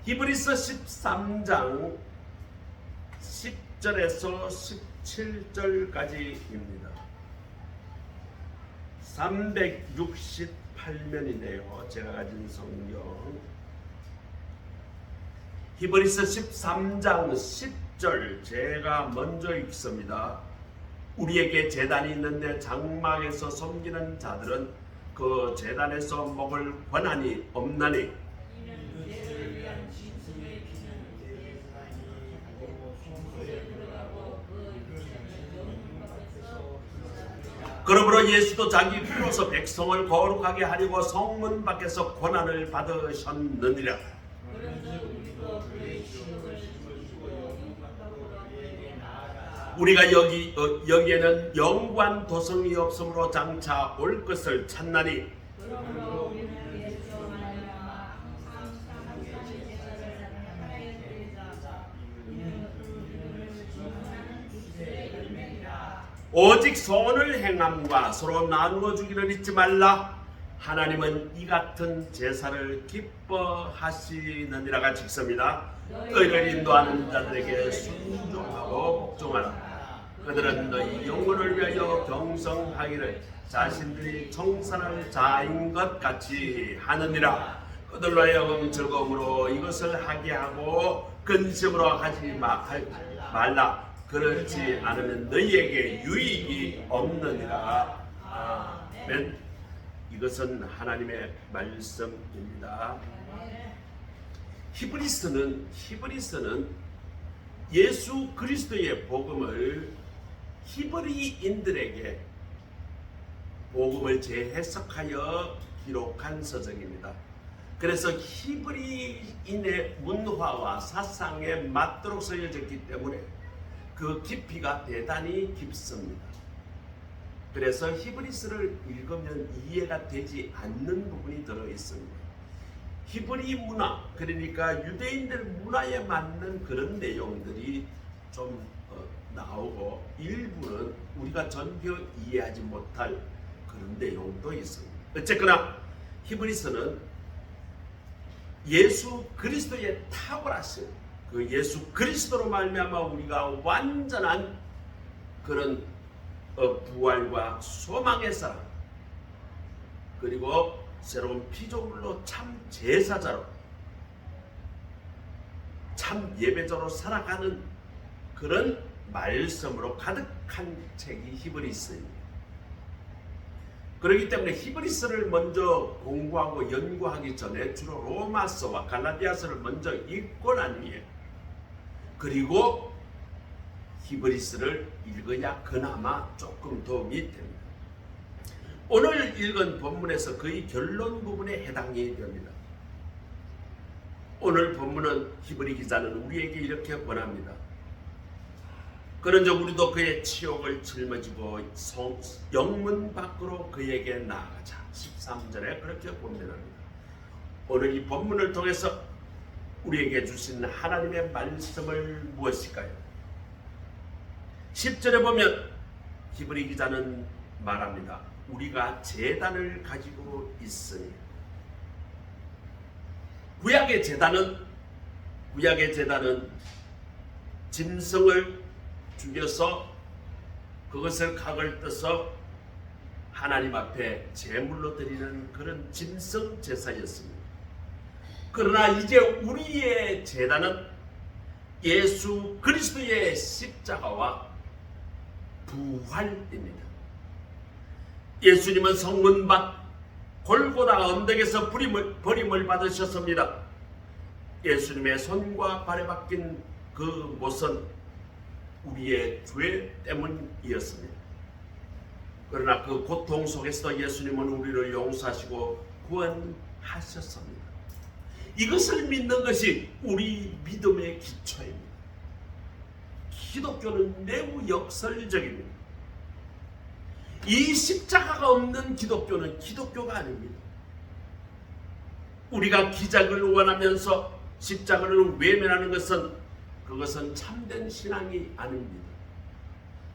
히브리서 13장 10절에서 17절까지입니다. 368면이네요. 제가 가진 성경. 히브리서 13장 10절 제가 먼저 읽습니다. 우리에게 제단이 있는데 장막에서 섬기는 자들은 그 제단에서 먹을 권한이 없나니 그러므로 예수도 자기 피로서 백성을 거룩하게 하려고 성문 밖에서 권한을 받으셨느니라. 우리가 여기에는 영관 도성이 없으므로 장차 올 것을 찾나니 오직 선을 행함과 서로 나누어 주기를 잊지 말라. 하나님은 이 같은 제사를 기뻐하시느니라가 직섭니다. 의를 인도하는 자들에게 순종하고 복종하라. 그들은 너희 영혼을 위하여 경성하기를 자신들이 청산할 자인 것 같이 하느니라. 그들로 하여금 즐거움으로 이것을 하게 하고 근심으로 하지 말라. 그렇지 않으면 너희에게 유익이 없느니라. 아멘. 이것은 하나님의 말씀입니다. 히브리서는 예수 그리스도의 복음을 히브리인들에게 복음을 재해석하여 기록한 서적입니다. 그래서 히브리인의 문화와 사상에 맞도록 쓰여졌기 때문에 그 깊이가 대단히 깊습니다. 그래서 히브리서를 읽으면 이해가 되지 않는 부분이 들어있습니다. 히브리 문화, 그러니까 유대인들 문화에 맞는 그런 내용들이 좀 나오고 일부는 우리가 전혀 이해하지 못할 그런 내용도 있습니다. 어쨌거나 히브리서는 예수 그리스도의 탁월하신 그 예수 그리스도로 말미암아 우리가 완전한 그런 부활과 소망의 사랑, 그리고 새로운 피조물로 참 제사자로 참 예배자로 살아가는 그런 말씀으로 가득한 책이 히브리서입니다. 그렇기 때문에 히브리서를 먼저 공부하고 연구하기 전에 주로 로마서와 갈라디아서를 먼저 읽고 난 후에 그리고 히브리서를 읽어야 그나마 조금 도움이 됩니다. 오늘 읽은 본문에서 거의 결론 부분에 해당이 됩니다. 오늘 본문은 히브리 기자는 우리에게 이렇게 권합니다. 그런즉 우리도 그의 치욕을 짊어지고 영문 밖으로 그에게 나아가자. 13절에 그렇게 권면합니다. 오늘 이 본문을 통해서 우리에게 주신 하나님의 말씀을 무엇일까요? 10절에 보면 히브리 기자는 말합니다. 우리가 제단을 가지고 있으니. 구약의 제단은 짐승을 죽여서 그것을 각을 떠서 하나님 앞에 제물로 드리는 그런 짐승 제사였습니다. 그러나 이제 우리의 제단은 예수 그리스도의 십자가와 부활입니다. 예수님은 성문 밖 골고다 언덕에서 버림을 받으셨습니다. 예수님의 손과 발에 박힌 그 못은 우리의 죄 때문이었습니다. 그러나 그 고통 속에서 예수님은 우리를 용서하시고 구원하셨습니다. 이것을 믿는 것이 우리 믿음의 기초입니다. 기독교는 매우 역설적입니다. 이 십자가가 없는 기독교는 기독교가 아닙니다. 우리가 기적을 원하면서 십자가를 외면하는 그것은 참된 신앙이 아닙니다.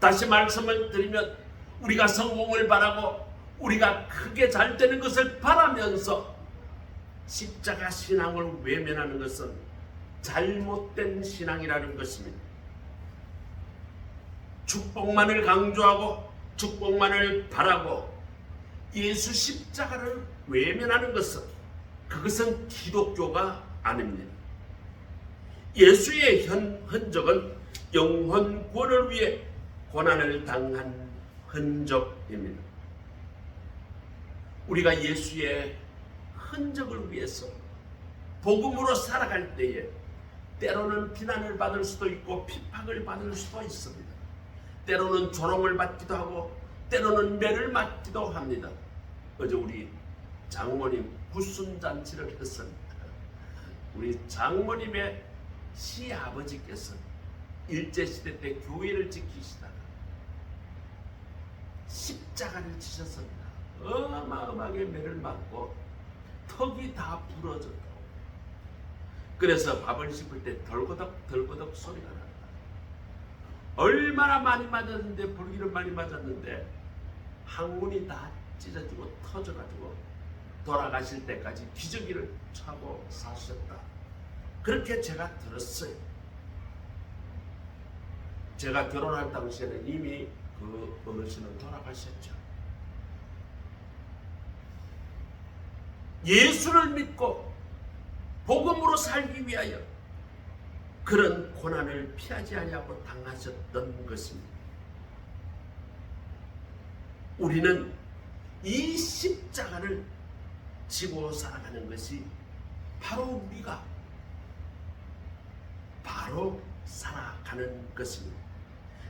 다시 말씀을 드리면 우리가 성공을 바라고 우리가 크게 잘 되는 것을 바라면서 십자가 신앙을 외면하는 것은 잘못된 신앙이라는 것입니다. 축복만을 강조하고 축복만을 바라고 예수 십자가를 외면하는 것은 그것은 기독교가 아닙니다. 예수의 흔적은 영혼 구원을 위해 고난을 당한 흔적입니다. 우리가 예수의 흔적을 위해서 복음으로 살아갈 때에 때로는 비난을 받을 수도 있고 핍박을 받을 수도 있습니다. 때로는 조롱을 받기도 하고 때로는 매를 맞기도 합니다. 어제 우리 장모님 구순잔치를 했습니다. 우리 장모님의 시아버지께서 일제시대 때 교회를 지키시다가 십자가를 지셨습니다. 어마어마하게 매를 맞고 턱이 다 부러졌다고. 그래서 밥을 씹을 때 덜거덕 소리가 난다. 얼마나 많이 맞았는데, 불기를 많이 맞았는데 항문이 다 찢어지고 터져가지고 돌아가실 때까지 기저귀를 차고 사셨다. 그렇게 제가 들었어요. 제가 결혼할 당시에는 이미 그 어르신은 돌아가셨죠. 예수를 믿고 복음으로 살기 위하여 그런 고난을 피하지 아니하고 당하셨던 것입니다. 우리는 이 십자가를 지고 살아가는 것이 바로 우리가 바로 살아가는 것입니다.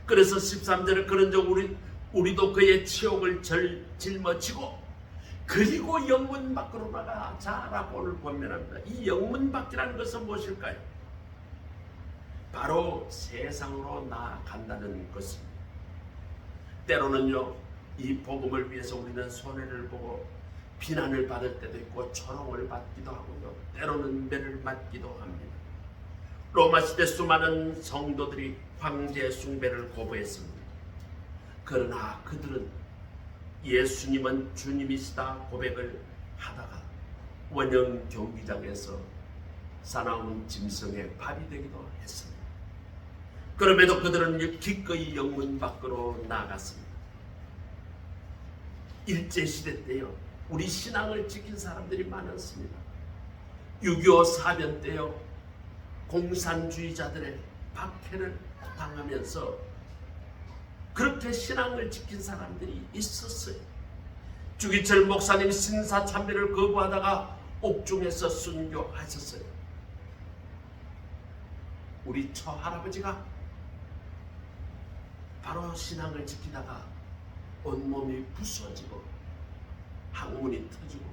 그래서 13절에 그런즉 우리도 그의 치욕을 짊어지고 그리고 영문 밖으로 나가 자라고를 권면합니다. 이 영문 밖이라는 것은 무엇일까요? 바로 세상으로 나아간다는 것입니다. 때로는요, 이 복음을 위해서 우리는 손해를 보고 비난을 받을 때도 있고 조롱을 받기도 하고요, 때로는 매를 맞기도 합니다. 로마 시대 수많은 성도들이 황제 숭배를 거부했습니다. 그러나 그들은 예수님은 주님이시다 고백을 하다가 원형 경기장에서 사나운 짐승의 밥이 되기도 했습니다. 그럼에도 그들은 기꺼이 영문 밖으로 나갔습니다. 일제시대 때요, 우리 신앙을 지킨 사람들이 많았습니다. 6.25 사변 때요, 공산주의자들의 박해를 당하면서 그렇게 신앙을 지킨 사람들이 있었어요. 주기철 목사님 신사참배를 거부하다가 옥중에서 순교하셨어요. 우리 처할아버지가 바로 신앙을 지키다가 온몸이 부서지고 항문이 터지고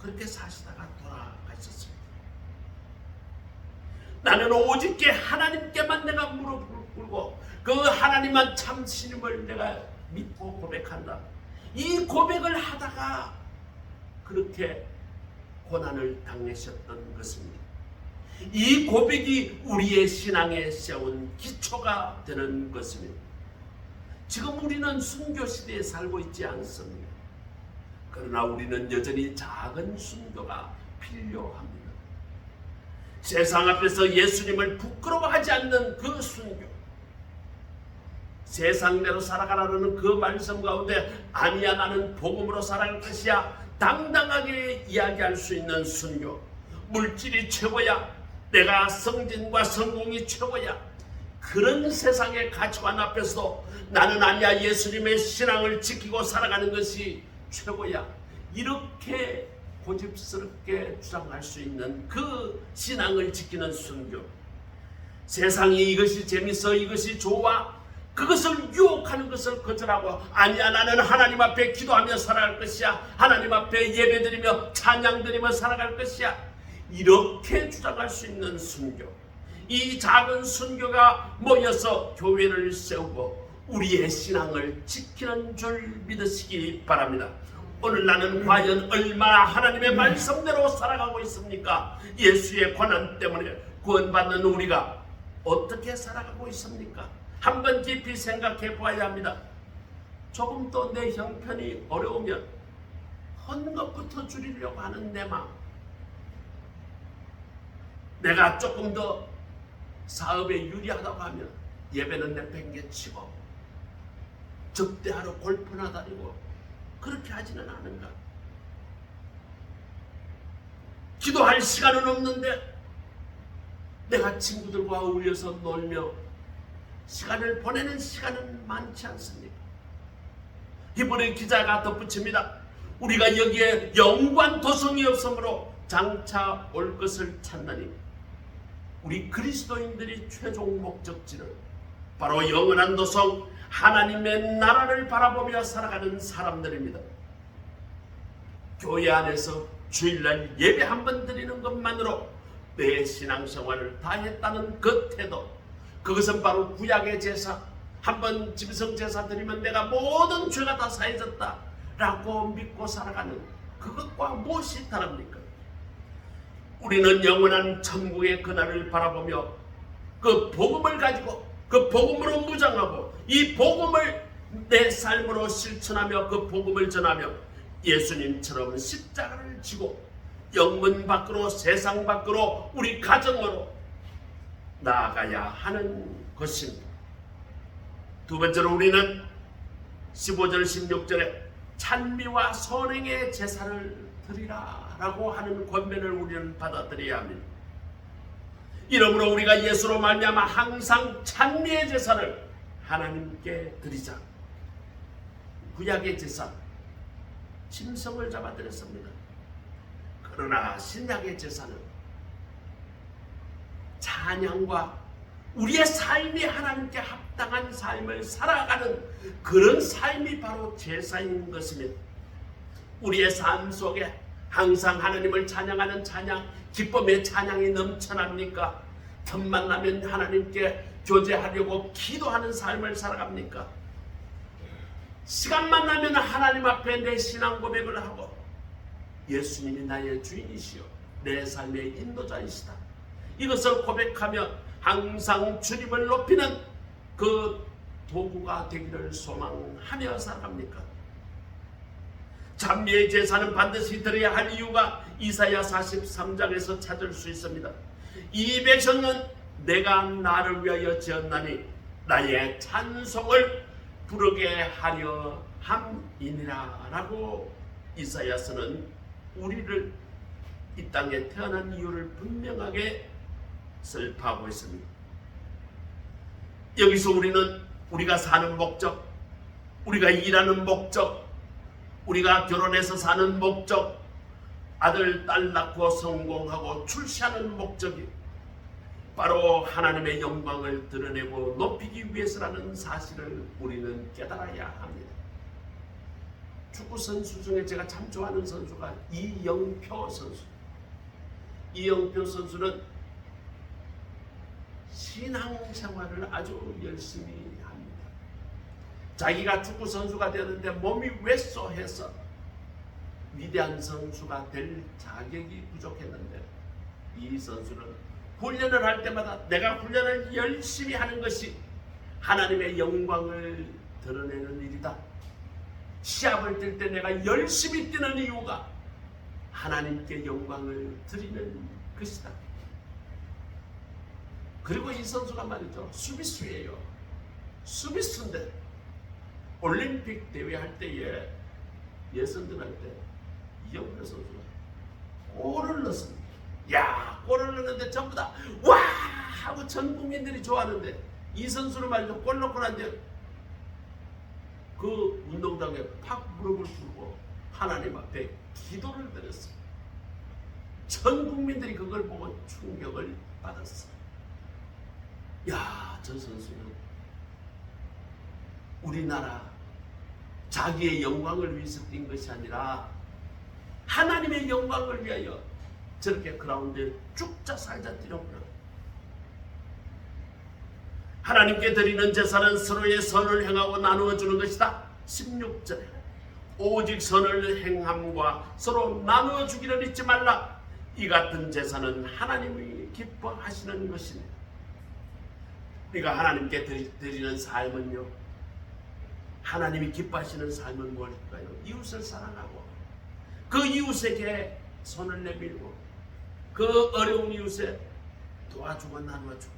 그렇게 사시다가 돌아가셨어요. 나는 오직게 하나님께만 내가 무릎을 꿇고 그 하나님만 참 신임을 내가 믿고 고백한다. 이 고백을 하다가 그렇게 고난을 당하셨던 것입니다. 이 고백이 우리의 신앙에 세운 기초가 되는 것입니다. 지금 우리는 순교 시대에 살고 있지 않습니다. 그러나 우리는 여전히 작은 순교가 필요합니다. 세상 앞에서 예수님을 부끄러워하지 않는 그 순교, 세상대로 살아가라는 그 말씀 가운데 아니야 나는 복음으로 살아갈 것이야 당당하게 이야기할 수 있는 순교, 물질이 최고야, 내가 성진과 성공이 최고야, 그런 세상의 가치관 앞에서도 나는 아니야 예수님의 신앙을 지키고 살아가는 것이 최고야, 이렇게 고집스럽게 주장할 수 있는 그 신앙을 지키는 순교, 세상이 이것이 재밌어 이것이 좋아 그것을 유혹하는 것을 거절하고 아니야 나는 하나님 앞에 기도하며 살아갈 것이야, 하나님 앞에 예배드리며 찬양드리며 살아갈 것이야, 이렇게 주장할 수 있는 순교, 이 작은 순교가 모여서 교회를 세우고 우리의 신앙을 지키는 줄 믿으시기 바랍니다. 오늘 나는 과연 얼마나 하나님의 말씀대로 살아가고 있습니까? 예수의 고난 때문에 구원받는 우리가 어떻게 살아가고 있습니까? 한번 깊이 생각해 보아야 합니다. 조금 더 내 형편이 어려우면 한 것부터 줄이려고 하는 내 마음, 내가 조금 더 사업에 유리하다고 하면 예배는 내팽개치고 접대하러 골프나 다니고 그렇게 하지는 않은가? 기도할 시간은 없는데 내가 친구들과 어울려서 놀며 시간을 보내는 시간은 많지 않습니까? 히브리 기자가 덧붙입니다. 우리가 여기에 영관 도성이 없으므로 장차 올 것을 찾나니 우리 그리스도인들이 최종 목적지는 바로 영원한 도성 하나님의 나라를 바라보며 살아가는 사람들입니다. 교회 안에서 주일날 예배 한 번 드리는 것만으로 내 신앙생활을 다했다는 그 태도, 그것은 바로 구약의 제사, 한번 짐승 제사 드리면 내가 모든 죄가 다 사해졌다 라고 믿고 살아가는 그것과 무엇이 다릅니까? 우리는 영원한 천국의 그날을 바라보며 그 복음을 가지고 그 복음으로 무장하고 이 복음을 내 삶으로 실천하며 그 복음을 전하며 예수님처럼 십자가를 지고 영문 밖으로 세상 밖으로 우리 가정으로 나아가야 하는 것입니다. 두 번째로 우리는 15절 16절에 찬미와 선행의 제사를 드리라 라고 하는 권면을 우리는 받아들여야 합니다. 이러므로 우리가 예수로 말미암아 항상 찬미의 제사를 하나님께 드리자. 구약의 제사 짐승을 잡아드렸습니다. 그러나 신약의 제사는 찬양과 우리의 삶이 하나님께 합당한 삶을 살아가는 그런 삶이 바로 제사인 것입니다. 우리의 삶 속에 항상 하나님을 찬양하는 찬양, 기쁨의 찬양이 넘쳐납니까? 틈만 나면 하나님께 교제하려고 기도하는 삶을 살아갑니까? 시간만 나면 하나님 앞에 내 신앙 고백을 하고 예수님이 나의 주인이시요 내 삶의 인도자이시다, 이것을 고백하며 항상 주님을 높이는 그 도구가 되기를 소망하며 살아갑니까? 찬미의 제사는 반드시 드려야 할 이유가 이사야 43장에서 찾을 수 있습니다. 이 백성은 내가 나를 위하여 지었나니 나의 찬송을 부르게 하려 함이니라 라고 이사야서는 우리를 이 땅에 태어난 이유를 분명하게 설파하고 있습니다. 여기서 우리는 우리가 사는 목적, 우리가 일하는 목적, 우리가 결혼해서 사는 목적, 아들, 딸 낳고 성공하고 출시하는 목적이 바로 하나님의 영광을 드러내고 높이기 위해서라는 사실을 우리는 깨달아야 합니다. 축구 선수 중에 제가 참 좋아하는 선수가 이영표 선수. 이영표 선수는 신앙생활을 아주 열심히 합니다. 자기가 축구 선수가 되는데 몸이 왜소해서 위대한 선수가 될 자격이 부족했는데 이 선수는 훈련을 할 때마다 내가 훈련을 열심히 하는 것이 하나님의 영광을 드러내는 일이다. 시합을 뛸 때 내가 열심히 뛰는 이유가 하나님께 영광을 드리는 것이다. 그리고 이 선수가 말이죠, 수비수예요. 수비수인데 올림픽 대회 할 때에 예선전 할 때 이영표 선수가 골을 넣었습니다. 야, 골을 넣는데 전부 다 와 하고 전 국민들이 좋아하는데 이 선수는 말이죠, 골 넣고 난 뒤에 그 운동장에 팍 무릎을 꿇고 하나님 앞에 기도를 드렸어요. 전 국민들이 그걸 보고 충격을 받았어요. 야, 저 선수는 우리나라 자기의 영광을 위해서 뛴 것이 아니라 하나님의 영광을 위하여 저렇게 그라운드에 쭉자 살자 뛰는구나. 하나님께 드리는 제사는 서로의 선을 행하고 나누어 주는 것이다. 16절에 오직 선을 행함과 서로 나누어 주기를 잊지 말라. 이 같은 제사는 하나님이 기뻐하시는 것입니다. 우리가 하나님께 드리는 삶은요, 하나님이 기뻐하시는 삶은 뭘까요? 이웃을 사랑하고 그 이웃에게 손을 내밀고 그 어려운 이웃의 도와주고 나눠주고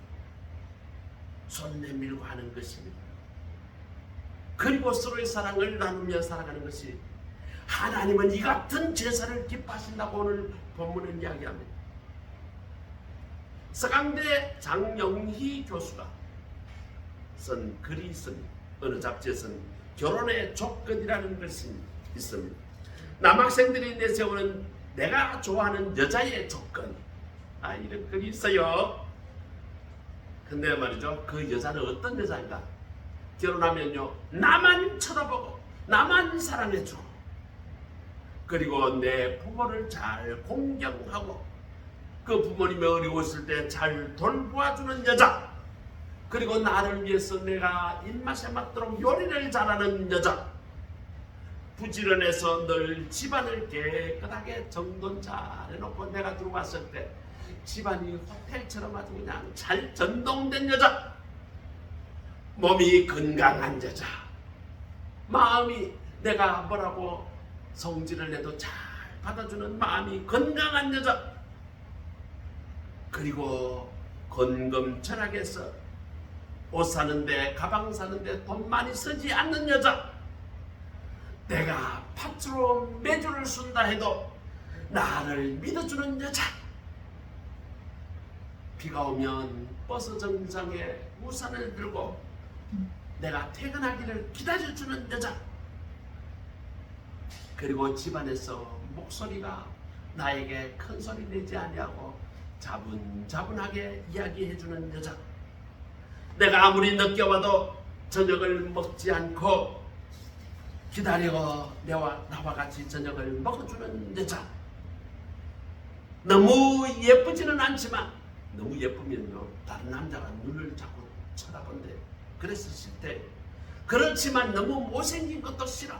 손 내밀고 하는 것입니다. 그리고 서로의 사랑을 나누며 살아가는 것이 하나님은 이 같은 제사를 기뻐하신다고 오늘 본문은 이야기합니다. 서강대 장영희 교수가 쓴 글이 있습니다. 어느 잡지에서는 결혼의 조건이라는 것이 있습니다. 남학생들이 내세우는 내가 좋아하는 여자의 조건, 이런 글이 있어요. 근데 말이죠, 그 여자는 어떤 여자인가? 결혼하면요, 나만 쳐다보고 나만 사랑해주고 그리고 내 부모를 잘 공경하고 그 부모님이 어려웠을 때 잘 돌보아주는 여자, 그리고 나를 위해서 내가 입맛에 맞도록 요리를 잘하는 여자, 부지런해서 늘 집안을 깨끗하게 정돈 잘 해놓고 내가 들어왔을 때 집안이 호텔처럼 아주 그냥 잘 전동된 여자, 몸이 건강한 여자, 마음이 내가 뭐라고 성질을 내도 잘 받아주는 마음이 건강한 여자, 그리고 건금철학에서 옷 사는데 가방 사는데 돈 많이 쓰지 않는 여자, 내가 팥으로 매주를 쓴다 해도 나를 믿어주는 여자, 비가 오면 버스 정류장에 우산을 들고 내가 퇴근하기를 기다려주는 여자, 그리고 집안에서 목소리가 나에게 큰 소리 내지 아니하고 자분자분하게 이야기해주는 여자, 내가 아무리 늦게 와도 저녁을 먹지 않고 기다려 나와 같이 저녁을 먹어주는 여자, 너무 예쁘지는 않지만 너무 예쁘면요 다른 남자가 눈을 자꾸 쳐다본대. 그래서 싫대. 그렇지만 너무 못생긴 것도 싫어.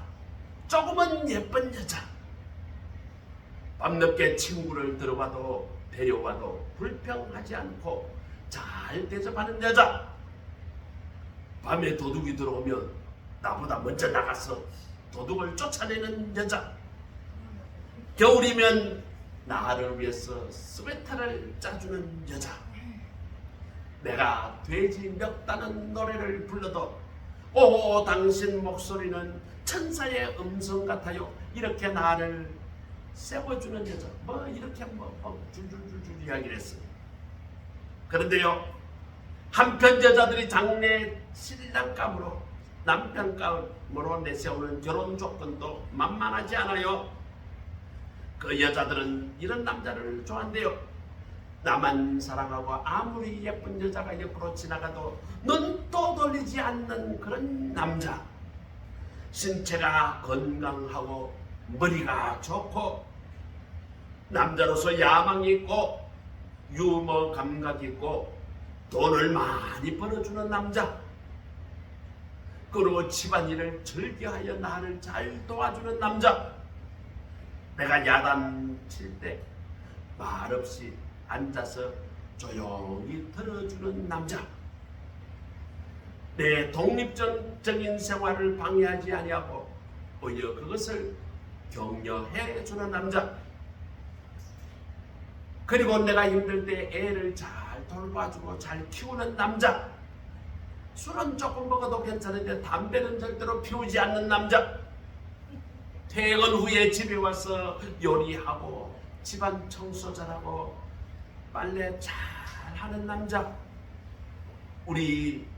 조금은 예쁜 여자, 밤늦게 친구를 데려와도 불평하지 않고 잘 대접하는 여자, 밤에 도둑이 들어오면 나보다 먼저 나가서 도둑을 쫓아내는 여자, 겨울이면 나를 위해서 스웨터를 짜주는 여자, 내가 돼지 멱다는 노래를 불러도 오 당신 목소리는 천사의 음성 같아요, 이렇게 나를 세워주는 여자, 이렇게 줄줄줄줄 이야기를 했어요. 그런데요, 한편 여자들이 장래 신랑감으로 남편감으로 내세우는 결혼 조건도 만만하지 않아요. 그 여자들은 이런 남자를 좋아한대요. 나만 사랑하고 아무리 예쁜 여자가 옆으로 지나가도 눈도 돌리지 않는 그런 남자, 신체가 건강하고 머리가 좋고 남자로서 야망이 있고 유머 감각이 있고 돈을 많이 벌어주는 남자, 그리고 집안일을 즐겨하여 나를 잘 도와주는 남자, 내가 야단 칠 때 말없이 앉아서 조용히 들어주는 남자, 내 독립적인 생활을 방해하지 아니하고 오히려 그것을 격려해주는 남자, 그리고 내가 힘들 때 애를 잘 돌봐주고 잘 키우는 남자, 술은 조금 먹어도 괜찮은데 담배는 절대로 피우지 않는 남자, 퇴근 후에 집에 와서 요리하고 집안 청소 잘하고 빨래 잘하는 남자, 우리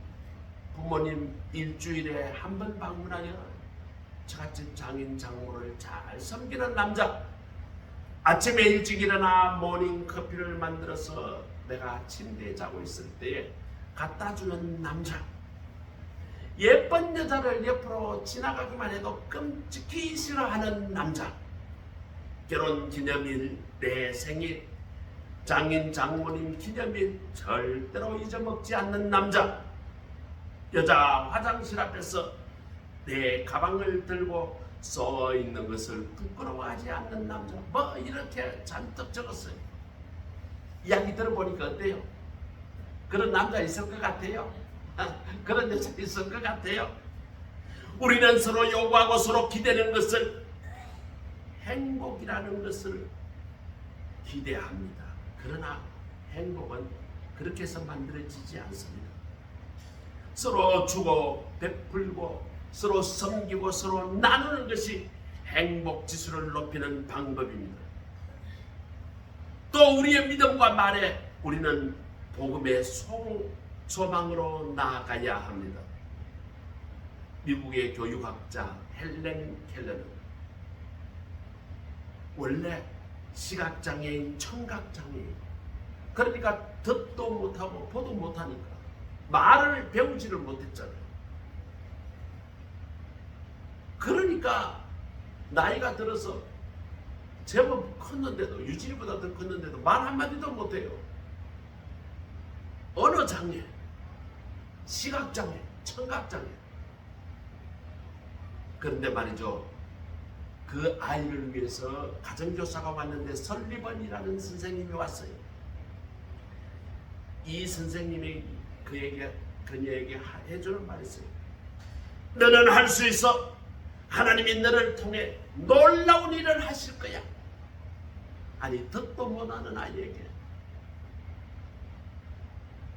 부모님 일주일에 한 번 방문하여 저같이 장인 장모를 잘 섬기는 남자, 아침에 일찍 일어나 모닝커피를 만들어서 내가 침대에 자고 있을 때에 갖다주는 남자, 예쁜 여자를 옆으로 지나가기만 해도 끔찍히 싫어하는 남자, 결혼기념일, 내 생일, 장인 장모님 기념일 절대로 잊어먹지 않는 남자, 여자 화장실 앞에서 내 가방을 들고 써 있는 것을 부끄러워하지 않는 남자, 이렇게 잔뜩 적었어요. 이야기 들어보니까 어때요? 그런 남자 있을 것 같아요? 그런 여자 있을 것 같아요? 우리는 서로 요구하고 서로 기대는 것을, 행복이라는 것을 기대합니다. 그러나 행복은 그렇게 해서 만들어지지 않습니다. 서로 주고 베풀고 서로 섬기고 서로 나누는 것이 행복 지수를 높이는 방법입니다. 또 우리의 믿음과 말에 우리는 복음의 소망으로 나아가야 합니다. 미국의 교육학자 헬렌 켈러는 원래 시각장애인, 청각장애인, 그러니까 듣도 못하고 보도 못하니까 말을 배우지를 못했잖아요. 그러니까 나이가 들어서 제법 컸는데도, 유진이보다 더 컸는데도 말 한마디도 못해요. 언어장애, 시각장애, 청각장애. 그런데 말이죠, 그 아이를 위해서 가정교사가 왔는데 설리번이라는 선생님이 왔어요. 이 선생님이 그녀에게 해주는 말이 있어요. 너는 할 수 있어. 하나님이 너를 통해 놀라운 일을 하실 거야. 아니, 듣도 못하는 아이에게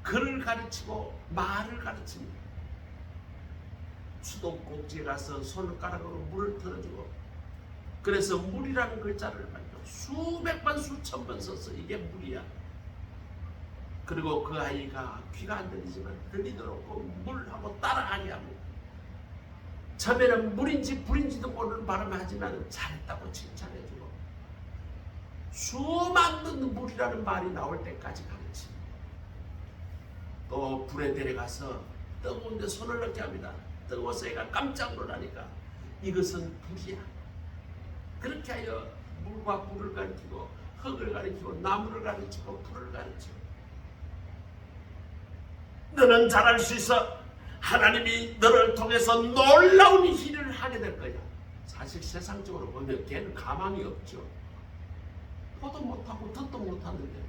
글을 가르치고 말을 가르칩니다. 수도꼭지에 가서 손가락으로 물을 틀어주고, 그래서 물이라는 글자를 말이죠, 수백 번 수천 번 써서 이게 물이야. 그리고 그 아이가 귀가 안 들리지만 들리도록 그 물하고 따라하게 합니다. 처음에는 물인지 불인지도 모르는 발음을 하지만 잘했다고 칭찬해주고, 수많은 물이라는 말이 나올 때까지 가르칩니다. 또 불에 데려가서 뜨거운 데 손을 넣게 합니다. 뜨거워서 애가 깜짝 놀라니까 이것은 불이야. 그렇게 하여 물과 불을 가리키고, 흙을 가리키고, 나무를 가리키고, 불을 가리키고, 너는 잘할 수 있어. 하나님이 너를 통해서 놀라운 일을 하게 될 거야. 사실 세상적으로 보면 걔는 가망이 없죠. 보도 못하고 듣도 못하는데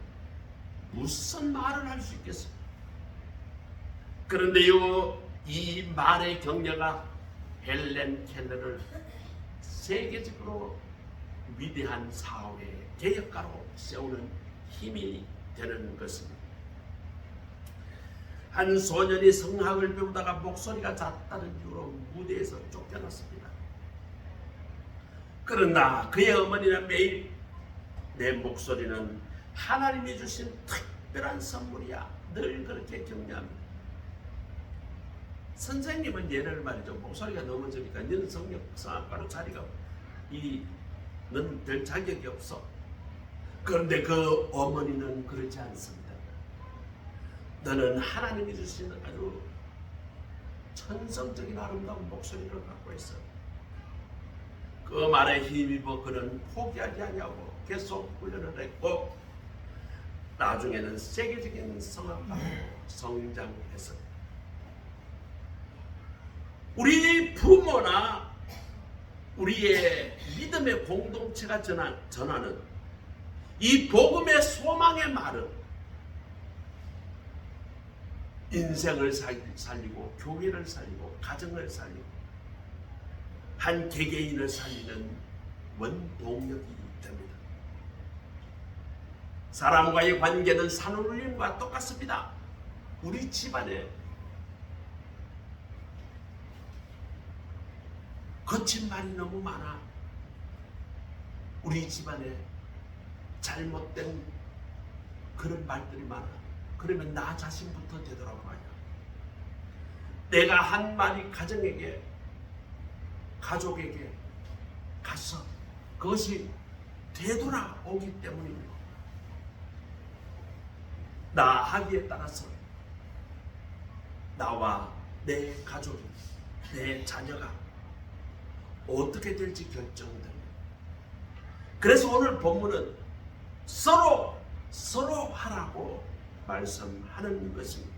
무슨 말을 할 수 있겠어요? 그런데요, 이 말의 격려가 헬렌 켈러를 세계적으로 위대한 사회 개혁가로 세우는 힘이 되는 것입니다. 한 소년이 성학을 배우다가 목소리가 작다는 이유로 무대에서 쫓겨났습니다. 그러나 그의 어머니는 매일 내 목소리는 하나님이 주신 특별한 선물이야, 늘 그렇게 격려합니다. 선생님은 얘를 말이죠, 목소리가 넘어지니까 너는 성악가로 자리가 너는 될 자격이 없어. 그런데 그 어머니는 그렇지 않습니다. 너는 하나님이 주신 아주 천성적인 아름다운 목소리를 갖고 있어. 그 말에 힘입어 그는 포기하지 않냐고 계속 훈련을 했고, 나중에는 세계적인 성악가로 성장했어. 우리 부모나 우리의 믿음의 공동체가 전하는 이 복음의 소망의 말은 인생을 살리고, 교회를 살리고, 가정을 살리고, 한 개개인을 살리는 원동력이 됩니다. 사람과의 관계는 산울림과 똑같습니다. 우리 집안에 거친 말이 너무 많아. 우리 집안에 잘못된 그런 말들이 많아. 그러면 나 자신부터 되돌아봐야. 내가 한 말이 가정에게, 가족에게 가서 그것이 되돌아오기 때문입니다. 나 하기에 따라서 나와 내 가족이, 내 자녀가 어떻게 될지 결정됩니다. 그래서 오늘 본문은 서로 하라고 말씀하는 것입니다.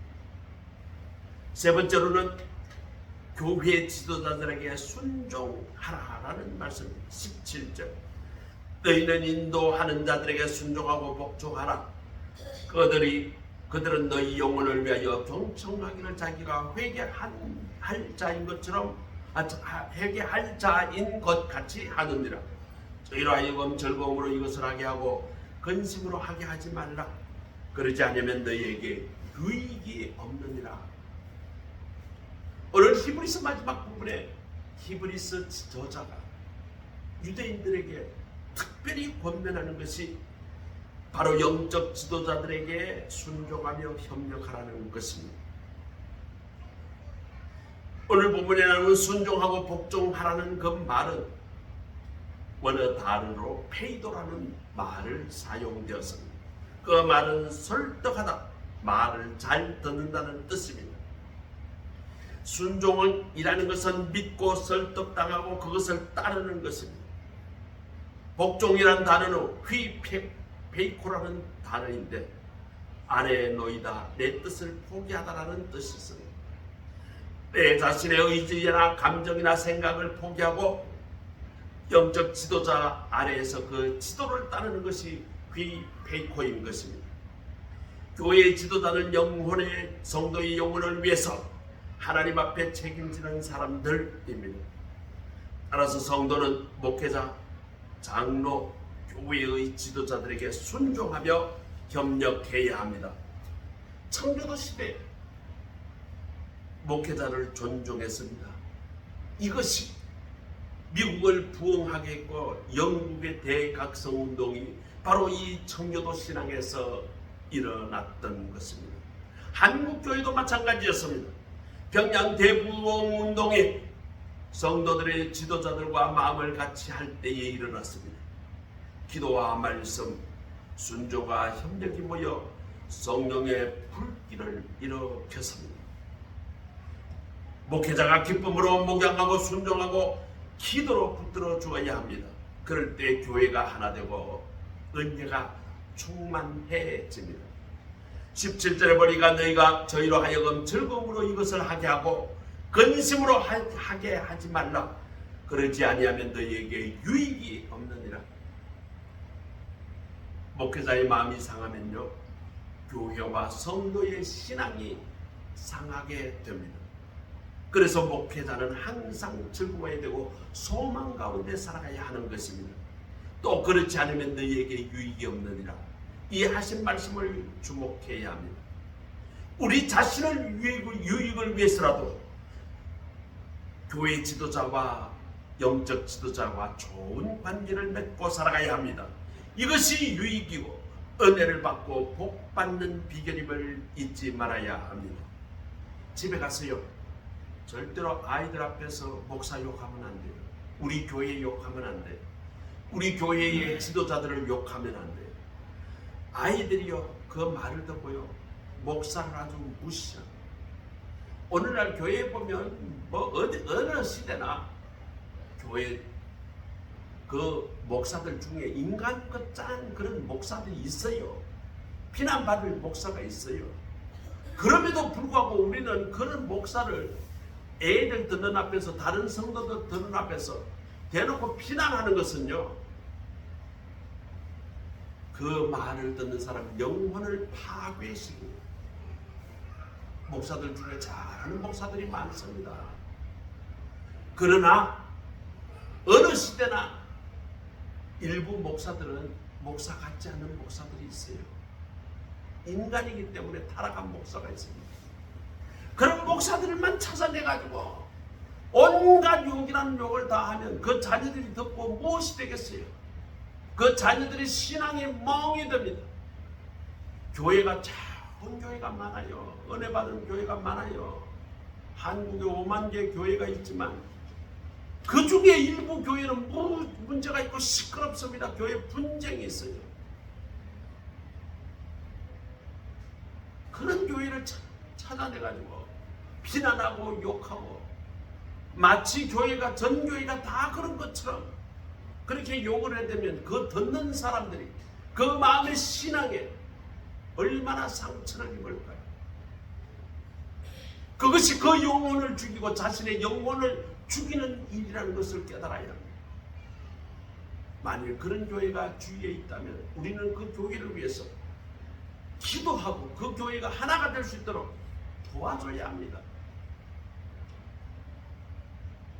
세 번째로는 교회 지도자들에게 순종하라라는 말씀. 17절. 너희는 인도하는 자들에게 순종하고 복종하라. 그들은 너희 영혼을 위하여 경청하기를 자기가 회개할 자인 것 같이 하느니라. 저희로 하여금 즐거움으로 이것을 하게 하고 근심으로 하게 하지 말라. 그러지 않으면 너희에게 유익이 없느니라. 오늘 히브리서 마지막 부분에 히브리서 저자가 유대인들에게 특별히 권면하는 것이 바로 영적 지도자들에게 순종하며 협력하라는 것입니다. 오늘 본문에 나오는 순종하고 복종하라는 그 말은 원어 단어로 페이도라는 말을 사용되었습니다. 그 말은 설득하다, 말을 잘 듣는다는 뜻입니다. 순종이라는 것은 믿고 설득당하고 그것을 따르는 것입니다. 복종이라는 단어는 페이코라는 단어인데 아래에 놓이다, 내 뜻을 포기하다라는 뜻이 있습니다. 내 자신의 의지나 감정이나 생각을 포기하고 영적 지도자 아래에서 그 지도를 따르는 것이 페이코인 것입니다. 교회의 지도자는 영혼의 성도의 영혼을 위해서 하나님 앞에 책임지는 사람들입니다. 따라서 성도는 목회자, 장로, 교회의 지도자들에게 순종하며 협력해야 합니다. 청교도 시대 목회자를 존중했습니다. 이것이 미국을 부흥하게 했고 영국의 대각성 운동이 바로 이 청교도 신앙에서 일어났던 것입니다. 한국교회도 마찬가지였습니다. 평양 대부흥 운동이 성도들의 지도자들과 마음을 같이 할 때에 일어났습니다. 기도와 말씀, 순종과 협력이 모여 성령의 불길을 일으켰습니다. 목회자가 기쁨으로 목양하고 순종하고 기도로 붙들어 주어야 합니다. 그럴 때 교회가 하나 되고 은혜가 충만해집니다. 17절에 보니까 너희가 저희로 하여금 즐거움으로 이것을 하게 하고 근심으로 하게 하지 말라. 그러지 아니하면 너희에게 유익이 없느니라. 목회자의 마음이 상하면요, 교회와 성도의 신앙이 상하게 됩니다. 그래서 목회자는 항상 즐거워야 되고 소망 가운데 살아가야 하는 것입니다. 또 그렇지 않으면 너희에게 유익이 없느니라. 이 하신 말씀을 주목해야 합니다. 우리 자신을 유익을 위해서라도 교회 지도자와 영적 지도자와 좋은 관계를 맺고 살아가야 합니다. 이것이 유익이고 은혜를 받고 복 받는 비결임을 잊지 말아야 합니다. 집에 가서요, 절대로 아이들 앞에서 목사 욕하면 안 돼요. 우리 교회 욕하면 안 돼요. 우리 교회의 지도자들을 욕하면 안 돼요. 아이들이요, 그 말을 듣고요, 목사를 아주 무시하고. 오늘날 교회에 보면 어느 시대나 교회 그 목사들 중에 인간껏 짠 그런 목사들이 있어요. 비난받을 목사가 있어요. 그럼에도 불구하고 우리는 그런 목사를 애들 듣는 앞에서, 다른 성도들 듣는 앞에서 대놓고 비난하는 것은요, 그 말을 듣는 사람 영혼을 파괴시키고, 목사들 중에 잘하는 목사들이 많습니다. 그러나 어느 시대나 일부 목사들은 목사 같지 않은 목사들이 있어요. 인간이기 때문에 타락한 목사가 있습니다. 그런 목사들만 찾아내가지고 온갖 욕이라는 욕을 다 하면 그 자녀들이 듣고 무엇이 되겠어요? 그 자녀들이 신앙에 멍이 됩니다. 교회가 좋은 교회가 많아요. 은혜 받은 교회가 많아요. 한국에 5만 개 교회가 있지만 그 중에 일부 교회는 문제가 있고 시끄럽습니다. 교회 분쟁이 있어요. 그런 교회를 찾아내가지고 비난하고 욕하고, 마치 교회가, 전 교회가 다 그런 것처럼 그렇게 욕을 해대면 그 듣는 사람들이 그 마음의 신앙에 얼마나 상처를 입을까요? 그것이 그 영혼을 죽이고 자신의 영혼을 죽이는 일이라는 것을 깨달아야 합니다. 만일 그런 교회가 주위에 있다면 우리는 그 교회를 위해서 기도하고 그 교회가 하나가 될 수 있도록 도와줘야 합니다.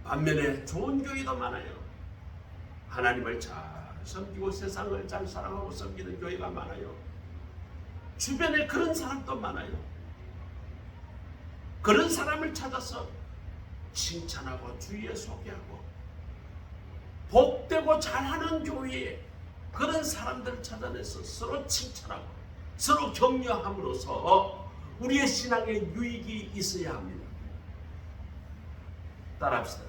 반면에 좋은 교회도 많아요. 하나님을 잘 섬기고 세상을 잘 사랑하고 섬기는 교회가 많아요. 주변에 그런 사람도 많아요. 그런 사람을 찾아서 칭찬하고 주위에 소개하고 복되고 잘하는 교회에 그런 사람들을 찾아내서 서로 칭찬하고 서로 격려함으로써 우리의 신앙에 유익이 있어야 합니다. 따라합시다.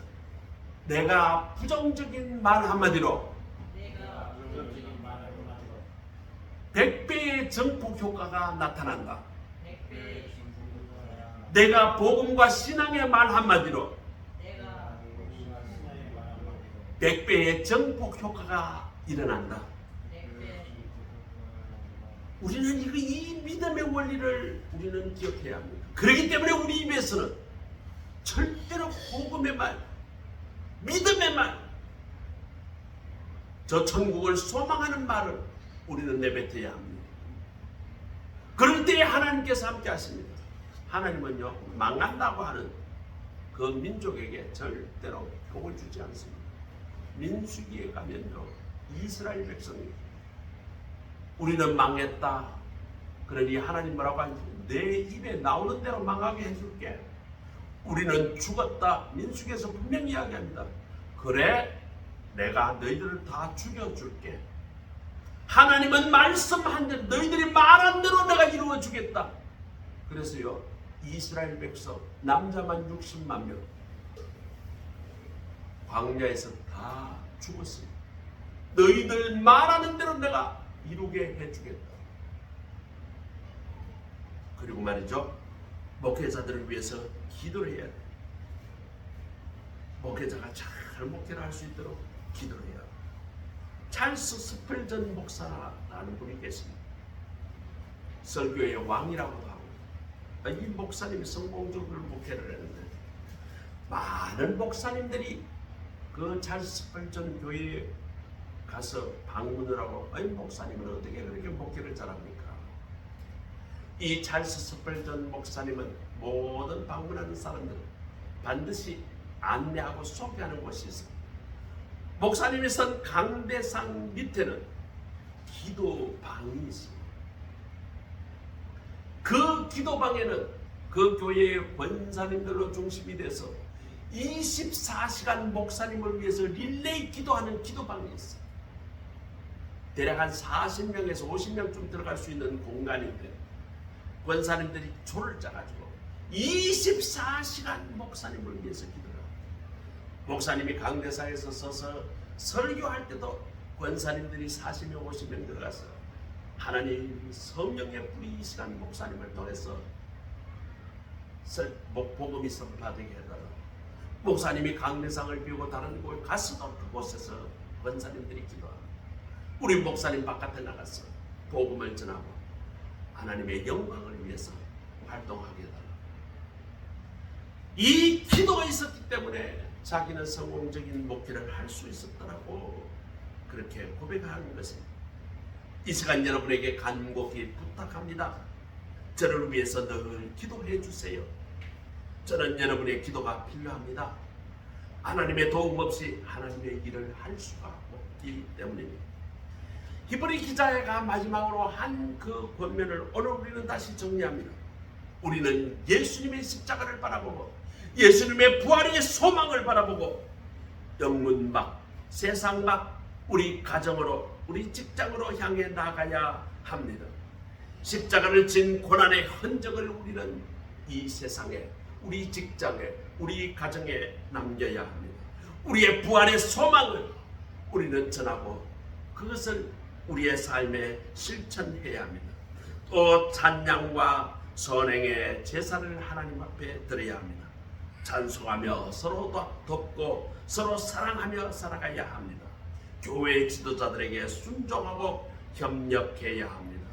내가 부정적인 말 한마디로 100배의 정복 효과가 나타난다. 내가 복음과 신앙의 말 한마디로 100배의 정복 효과가 일어난다. 우리는 이 믿음의 원리를 우리는 기억해야 합니다. 그렇기 때문에 우리 입에서는 절대로 복음의 말, 믿음의 말, 저 천국을 소망하는 말을 우리는 내뱉어야 합니다. 그럴 때에 하나님께서 함께 하십니다. 하나님은요, 망한다고 하는 그 민족에게 절대로 복을 주지 않습니다. 민수기에 가면요, 이스라엘 백성이 우리는 망했다. 그러니 하나님 뭐라고 하는지 내 입에 나오는 대로 망하게 해줄게. 우리는 죽었다. 민수기에서 분명히 이야기합니다. 그래, 내가 너희들을 다 죽여줄게. 하나님은 말씀한 대로 너희들이 말한 대로 내가 이루어 주겠다. 그래서요, 이스라엘 백성 남자만 60만 명 광야에서 다 죽었습니다. 너희들 말하는 대로 내가 이루게 해주겠다. 그리고 말이죠, 목회자들을 위해서 기도를 해야 돼. 목회자가 잘 목회를 할 수 있도록 기도를 해야 돼. 찰스 스펠전 목사라는 분이 계십니다. 설교의 왕이라고도 하고, 이 목사님이 성공적으로 목회를 했는데 많은 목사님들이 그 찰스 스펠전 교회에 가서 방문을 하고, 목사님은 어떻게 그렇게 목회를 잘합니까? 이 찰스 스펠전 목사님은 모든 방문하는 사람들을 반드시 안내하고 소개하는 곳이 있습니다. 목사님이 선 강대상 밑에는 기도방이 있습니다. 그 기도방에는 그 교회의 권사님들로 중심이 돼서 24시간 목사님을 위해서 릴레이 기도하는 기도방이 있어요. 대략 한 40명에서 50명쯤 들어갈 수 있는 공간인데 권사님들이 조를 짜가지고 24시간 목사님을 위해서 기도합니다. 목사님이 강대상에서 서서 설교할 때도 권사님들이 40명 50명 들어가서 하나님 성령의 불이 이 시간 목사님을 통해서 복음이 선포되게 해달라. 목사님이 강대상을 비우고 다른 곳에 가서도 그곳에서 권사님들이 기도합니다. 우리 목사님 바깥에 나가서 복음을 전하고 하나님의 영광을 위해서 활동하게 해달라. 이 기도가 있었기 때문에 자기는 성공적인 목회를 할 수 있었더라고 그렇게 고백하는 것입니다. 이 시간 여러분에게 간곡히 부탁합니다. 저를 위해서 늘 기도해 주세요. 저는 여러분의 기도가 필요합니다. 하나님의 도움 없이 하나님의 일을 할 수가 없기 때문입니다. 히브리 기자가 마지막으로 한 그 권면을 오늘 우리는 다시 정리합니다. 우리는 예수님의 십자가를 바라보고 예수님의 부활의 소망을 바라보고 영문 밖, 세상 밖, 우리 가정으로, 우리 직장으로 향해 나가야 합니다. 십자가를 진 고난의 흔적을 우리는 이 세상에, 우리 직장에, 우리 가정에 남겨야 합니다. 우리의 부활의 소망을 우리는 전하고 그것을 우리의 삶에 실천해야 합니다. 또 찬양과 선행의 제사를 하나님 앞에 드려야 합니다. 찬송하며 서로 돕고 서로 사랑하며 살아가야 합니다. 교회 지도자들에게 순종하고 협력해야 합니다.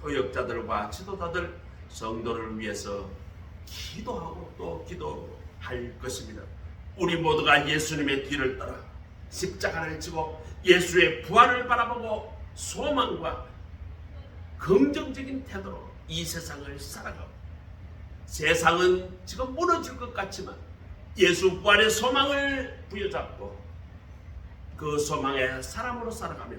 교역자들과 지도자들, 성도를 위해서 기도하고 또 기도할 것입니다. 우리 모두가 예수님의 뒤를 따라 십자가를 지고 예수의 부활을 바라보고 소망과 긍정적인 태도로 이 세상을 살아가고, 세상은 지금 무너질 것 같지만 예수 부활의 소망을 부여잡고 그 소망의 사람으로 살아가며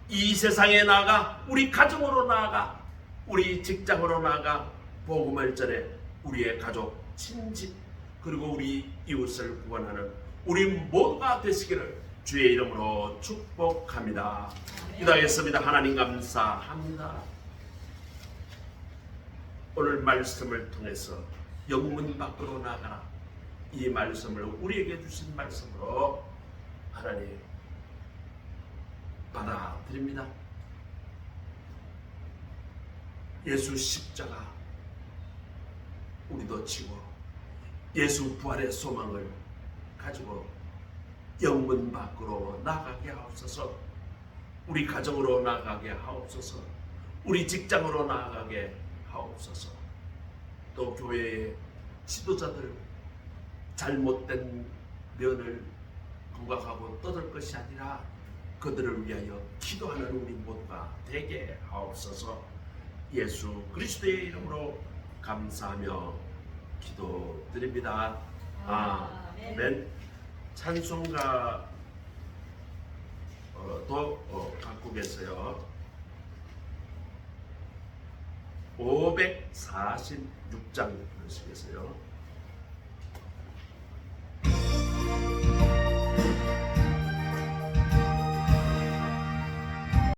이 세상에 나아가 우리 가정으로 나아가 우리 직장으로 나아가 복음을 전해 우리의 가족, 친지 그리고 우리 이웃을 구원하는 우리 모두가 되시기를 주의 이름으로 축복합니다. 기도하겠습니다. 하나님 감사합니다. 오늘 말씀을 통해서 영문 밖으로 나가라. 이 말씀을 우리에게 주신 말씀으로 하나님 받아들입니다. 예수 십자가 우리도 지고 예수 부활의 소망을 가지고 영문 밖으로 나가게 하옵소서. 우리 가정으로 나가게 하옵소서. 우리 직장으로 나가게 하옵소서. 또 교회의 지도자들 잘못된 면을 부각하고 떠들 것이 아니라 그들을 위하여 기도하는 우리 모두가 되게 하옵소서. 예수 그리스도의 이름으로 감사하며 기도드립니다. 아멘. 찬송가 도 갖고 계세요. 546장 하시겠어요?